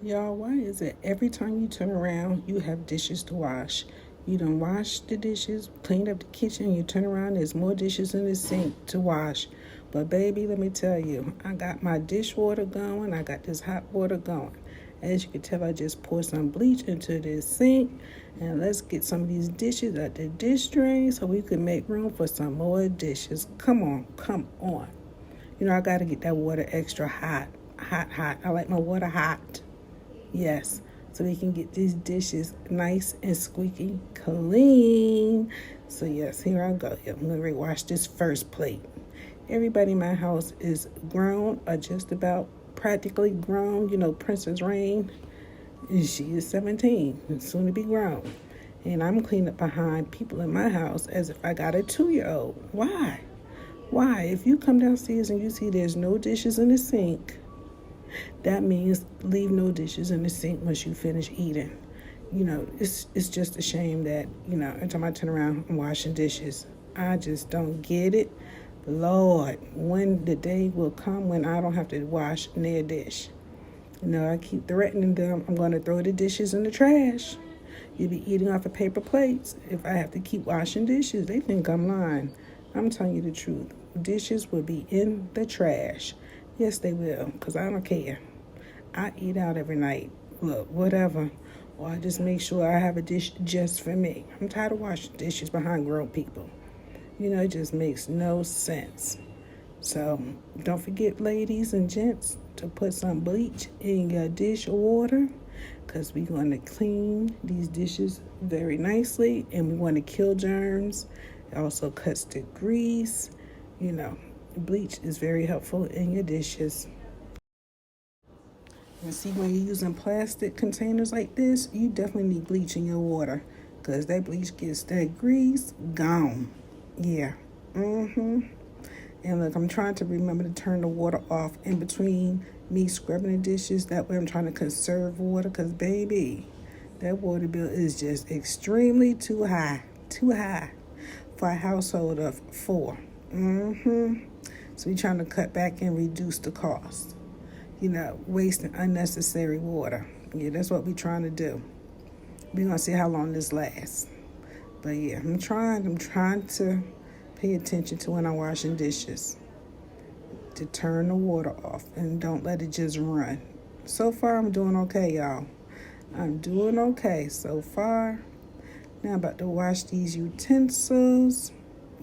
Y'all, why is it every time you turn around, you have dishes to wash? You done wash the dishes, clean up the kitchen, you turn around, there's more dishes in the sink to wash. But baby, let me tell you, I got my dishwater going, I got this hot water going. As you can tell, I just poured some bleach into this sink, and let's get some of these dishes out the dish drain so we can make room for some more dishes. Come on, come on. You know, I gotta get that water extra hot, hot, hot. I like my water hot. Yes, so we can get these dishes nice and squeaky clean. So yes, here I go. I'm gonna wash this first plate. Everybody in my house is grown or just about practically grown. You know, Princess Rain, she is 17 and soon to be grown. And I'm cleaning up behind people in my house as if I got a 2-year-old. Why? Why? If you come downstairs and you see there's no dishes in the sink, that means leave no dishes in the sink once you finish eating. You know, it's just a shame that, every time I turn around, I'm washing dishes. I just don't get it. Lord, when the day will come when I don't have to wash their dish. I keep threatening them, I'm going to throw the dishes in the trash. You'll be eating off of paper plates if I have to keep washing dishes. They think I'm lying. I'm telling you the truth. Dishes will be in the trash. Yes, they will, because I don't care. I eat out every night. Look, whatever. Or I just make sure I have a dish just for me. I'm tired of washing dishes behind grown people. It just makes no sense. So don't forget, ladies and gents, to put some bleach in your dish water, because we're going to clean these dishes very nicely, and we want to kill germs. It also cuts the grease. Bleach is very helpful in your dishes. And see, when you're using plastic containers like this, you definitely need bleach in your water, because that bleach gets that grease gone. Yeah. And look, I'm trying to remember to turn the water off in between me scrubbing the dishes. That way I'm trying to conserve water, because baby, that water bill is just extremely too high for a household of 4. So we're trying to cut back and reduce the cost. Wasting unnecessary water. Yeah, that's what we're trying to do. We're going to see how long this lasts. But yeah, I'm trying to pay attention to when I'm washing dishes, to turn the water off and don't let it just run. So far, I'm doing okay, y'all. I'm doing okay so far. Now I'm about to wash these utensils.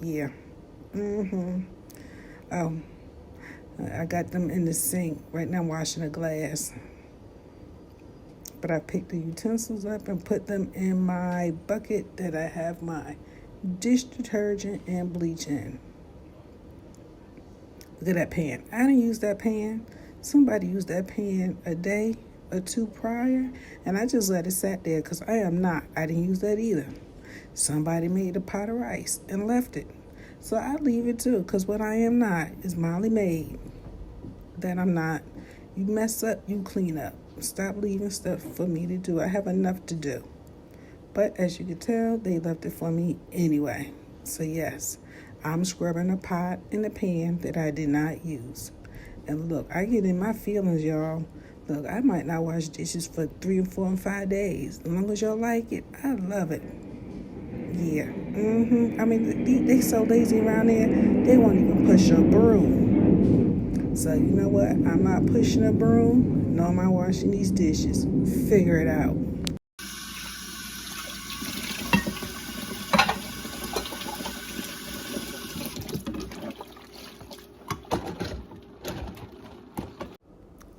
Yeah. Oh, I got them in the sink. Right now I'm washing the glass. But I picked the utensils up and put them in my bucket that I have my dish detergent and bleach in. Look at that pan. I didn't use that pan. Somebody used that pan a day or two prior, and I just let it sat there because I didn't use that either. Somebody made a pot of rice and left it. So I leave it too, because what I am not is Molly Maid. That I'm not. You mess up, you clean up. Stop leaving stuff for me to do. I have enough to do. But as you can tell, they left it for me anyway. So yes, I'm scrubbing a pot in the pan that I did not use. And look, I get in my feelings, y'all. Look, I might not wash dishes for 3 and 4 and 5 days. As long as y'all like it, I love it. Yeah. I mean, they so lazy around there, they won't even push a broom. So you know what? I'm not pushing a broom, nor am I washing these dishes. Figure it out.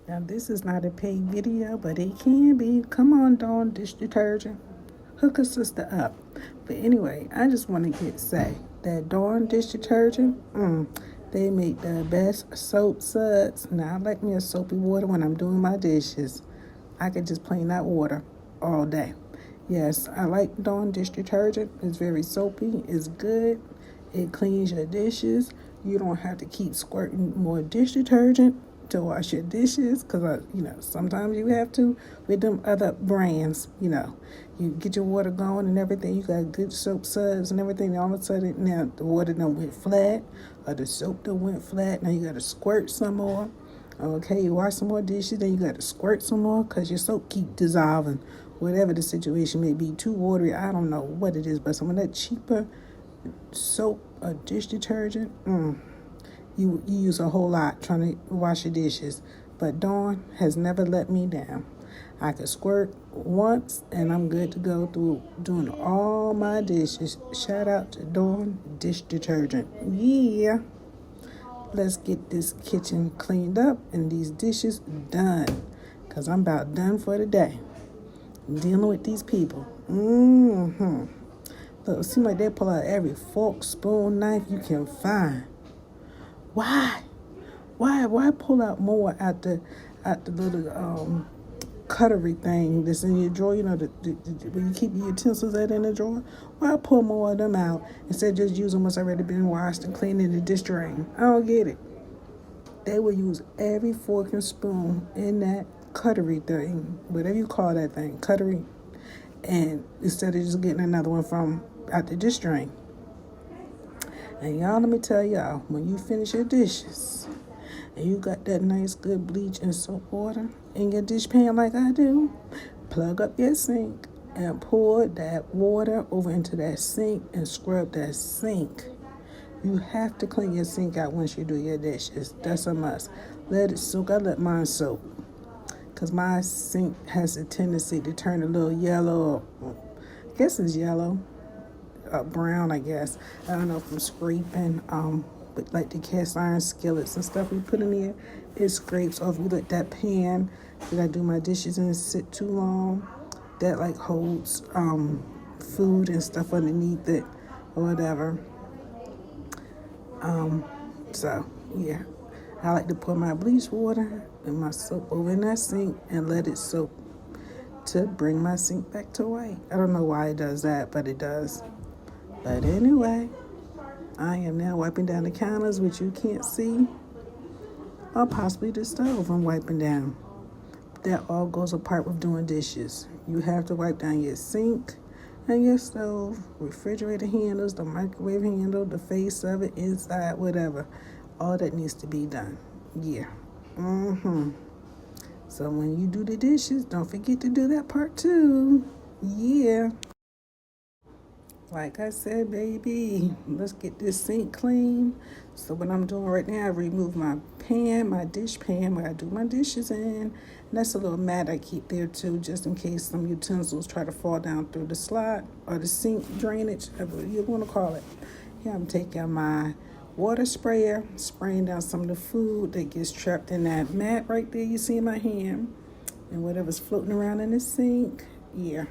Now, this is not a paid video, but it can be. Come on, Dawn Dish Detergent. Hook a sister up. But anyway, I just want to say that Dawn Dish Detergent, they make the best soap suds. Now, I like me a soapy water when I'm doing my dishes. I could just plain that water all day. Yes, I like Dawn Dish Detergent. It's very soapy. It's good. It cleans your dishes. You don't have to keep squirting more dish detergent to wash your dishes, because sometimes you have to with them other brands. You get your water going and everything, you got good soap suds and everything, and all of a sudden now the water done went flat, or the soap done went flat. Now you got to squirt some more. Okay, you wash some more dishes, then you got to squirt some more because your soap keep dissolving. Whatever the situation may be, too watery, I don't know what it is, but some of that cheaper soap or dish detergent, you use a whole lot trying to wash your dishes. But Dawn has never let me down. I could squirt once and I'm good to go through doing all my dishes. Shout out to Dawn Dish Detergent. Yeah. Let's get this kitchen cleaned up and these dishes done. Because I'm about done for the day. Dealing with these people. Look, it seems like they pull out every fork, spoon, knife you can find. Why? Why pull out more at the little cutlery thing that's in your drawer? You know, when you keep your utensils in the drawer. Why pull more of them out instead of just using what's already been washed and cleaned in the dish drain? I don't get it. They will use every fork and spoon in that cutlery thing, whatever you call that thing, cutlery, and instead of just getting another one from out the dish drain. And y'all, let me tell y'all, when you finish your dishes and you got that nice good bleach and soap water in your dish pan like I do, plug up your sink and pour that water over into that sink and scrub that sink. You have to clean your sink out once you do your dishes. That's a must. Let it soak. I let mine soak because my sink has a tendency to turn a little yellow. I guess it's yellow. Brown, I guess. I don't know, from scraping, but like the cast iron skillets and stuff we put in there, it scrapes off. We let that pan that I do my dishes in sit too long, that like holds food and stuff underneath it or whatever. So yeah, I like to pour my bleach water and my soap over in that sink and let it soak to bring my sink back to white. I don't know why it does that, but it does. But anyway, I am now wiping down the counters, which you can't see, or possibly the stove I'm wiping down. That all goes apart with doing dishes. You have to wipe down your sink and your stove, refrigerator handles, the microwave handle, the face of it, inside, whatever. All that needs to be done. Yeah. So when you do the dishes, don't forget to do that part too. Yeah. Like I said, baby, let's get this sink clean. So what I'm doing right now, I remove my pan, my dish pan where I do my dishes in. And that's a little mat I keep there too, just in case some utensils try to fall down through the slot or the sink drainage, whatever you want to call it. Here I'm taking my water sprayer, spraying down some of the food that gets trapped in that mat right there you see in my hand. And whatever's floating around in the sink, yeah.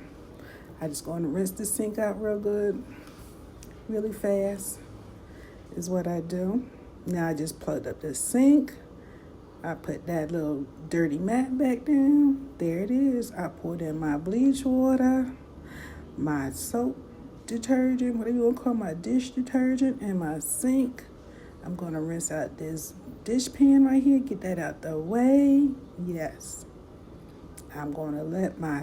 I just going to rinse the sink out real good, really fast is what I do. Now I just plugged up the sink. I put that little dirty mat back down. There it is. I poured in my bleach water, my soap detergent, whatever you want to call my dish detergent, and my sink. I'm going to rinse out this dish pan right here, get that out the way. Yes. I'm going to let I'm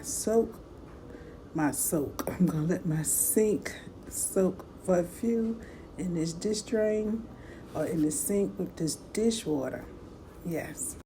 going to let my sink soak for a few in this dish drain or in the sink with this dishwater. Yes.